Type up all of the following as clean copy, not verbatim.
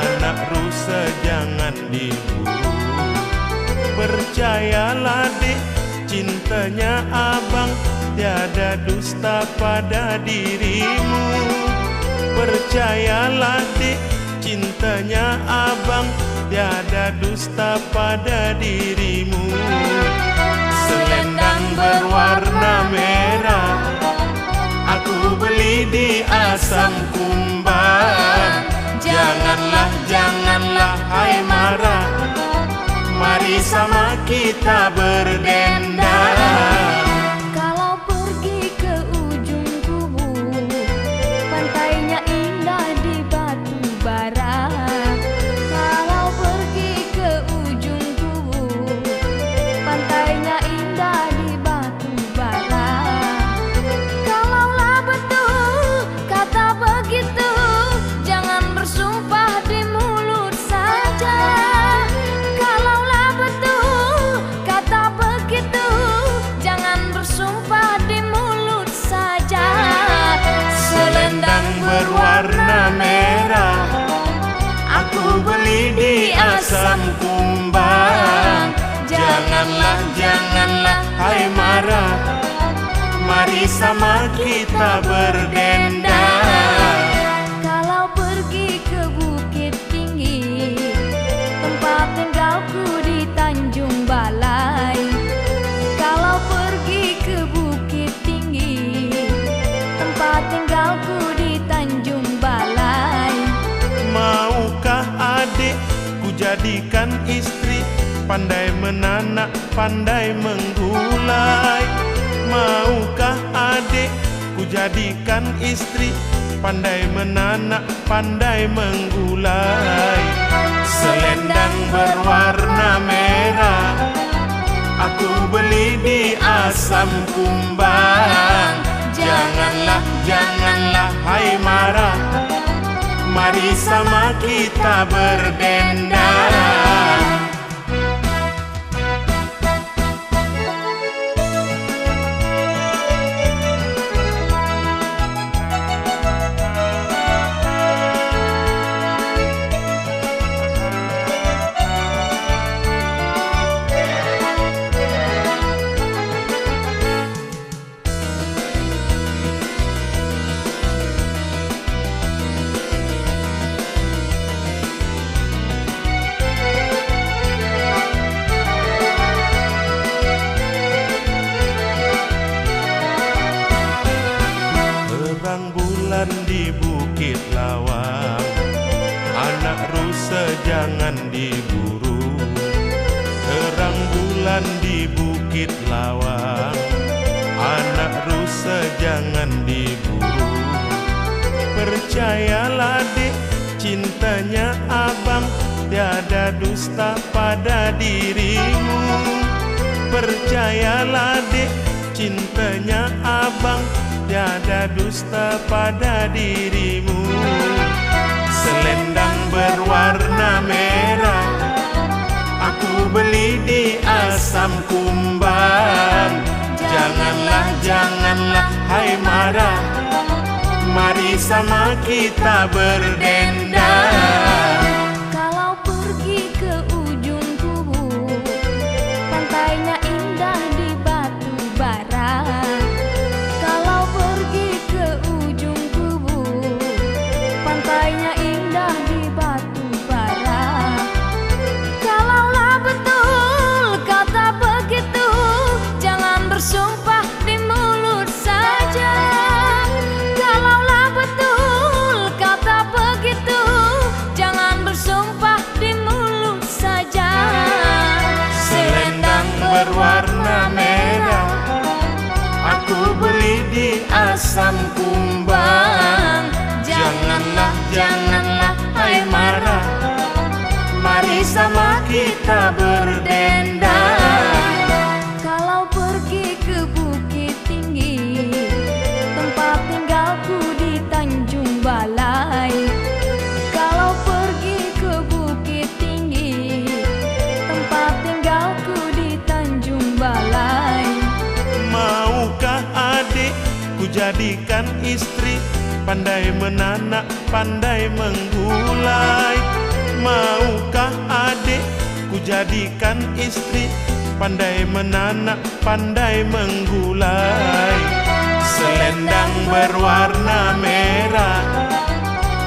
Anak rusa jangan diburu. Percayalah dek, cintanya abang tiada dusta pada dirimu. Percayalah dek, cintanya abang tiada dusta pada dirimu. Selendang berwarna merah aku beli di Asam Kumbang. Janganlah, janganlah hai marah, mari sama kita berdendang. Kalau pergi ke ujung kubu, pantainya indah di Batu Bara. Kalau pergi ke ujung kubu, pantainya indah di Batu Bara. Kalaulah betul kata begitu, jangan bersumpah di mulut saja. Kalaulah betul kata begitu, jangan bersumpah di mulut saja. Selendang berwarna merah aku beli di Asam Kumbang. Janganlah, janganlah hai marah, mari sama kita berdendang. Kalau pergi ke Bukit Tinggi, tempat tinggalku di Tanjung Balai. Kalau pergi ke Bukit Tinggi, tempat tinggalku di Tanjung Balai. Maukah adik ku jadikan istri, pandai menanak, pandai menggulai? Maukah adik ku jadikan istri, pandai menanak, pandai menggulai? Selendang berwarna merah aku beli di Asam Kumbang. Janganlah, janganlah hai marah, mari sama kita berdendang. Terang bulan di Bukit Lawang, anak rusa jangan diburu. Terang bulan di Bukit Lawang, anak rusa jangan diburu. Percayalah dek, cintanya abang tiada dusta pada dirimu. Percayalah dek, cintanya abang tiada dusta pada dirimu. Selendang berwarna merah aku beli di Asam Kumbang. Janganlah, janganlah hai marah, mari sama kita berdendang. Kalau pergi ke ujung kubu, pantainya indah di Batu Bara. Kalau pergi ke ujung kubu, pantainya indah di Batu Bara. Kalaulah betul kata begitu, jangan bersumpah di mulut saja. Kalaulah betul kata begitu, jangan bersumpah di mulut saja. Selendang berwarna merah aku beli di Asam Kumbang. Janganlah, janganlah hai marah, mari sama kita berdendang. Kalau pergi ke Bukit Tinggi, tempat tinggalku di Tanjung Balai. Kalau pergi ke Bukit Tinggi, tempat tinggalku di Tanjung Balai. Maukah adik ku jadikan istri, pandai menanak, pandai menggulai? jadikan istri, pandai menanak, pandai menggulai. Selendang berwarna merah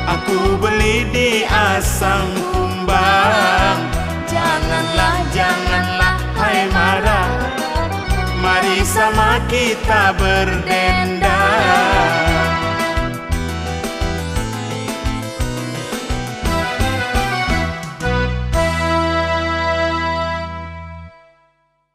aku beli di Asam Kumbang. Janganlah, janganlah, hai marah, mari sama kita berdendang.